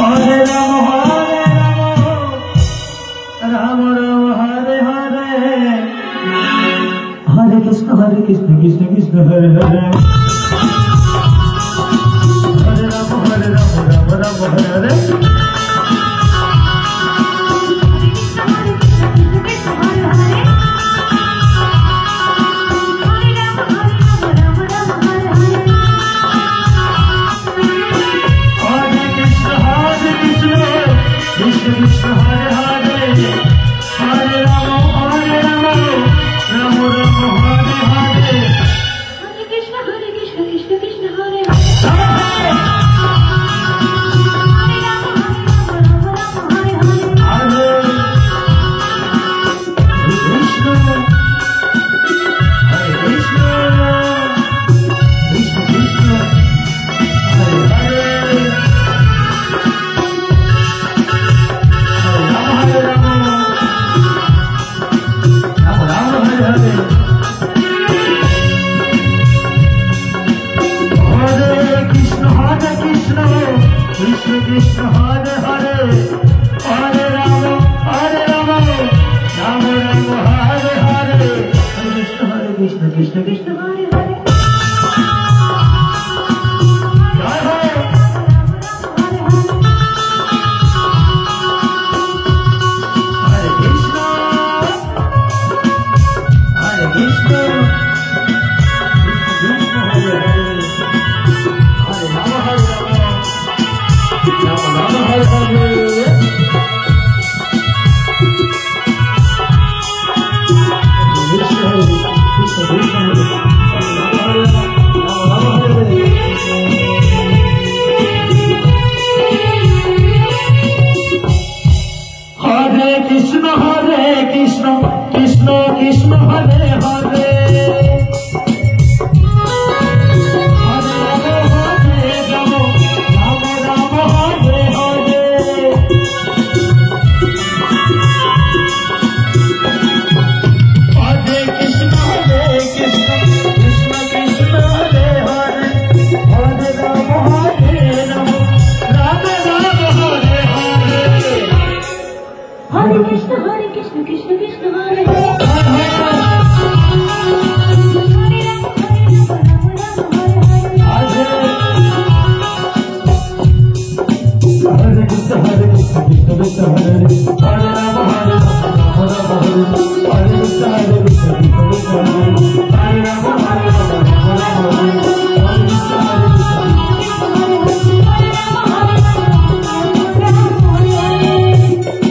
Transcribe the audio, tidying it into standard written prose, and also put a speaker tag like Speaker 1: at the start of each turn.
Speaker 1: Hare Ram Ram Ram Hare Hare, Hare Krishna Krishna Krishna Hare Hare, Hare Ram Ram Ram Hare Hare. Krishna Hare Hare, Hare Ram Ram Ram Hare Hare, Hare Krishna Krishna Krishna Hare Hare, Hare Ram Ram Hare Hare, Hare Krishna Krishna Krishna Hare Hare, Krishna Krishna Hare Hare, Hare Ram Ram Ram Hare Hare, Hare Krishna Krishna Krishna Hare Hare, Krishna Krishna Hare Hare, Hare Ram Ram Hare Hare, Hare Krishna Krishna Krishna Hare Hare, Hare Ram Ram Hare Hare, Hare Krishna Krishna Krishna Hare Hare, Hare Krishna Krishna Krishna Hare Hare.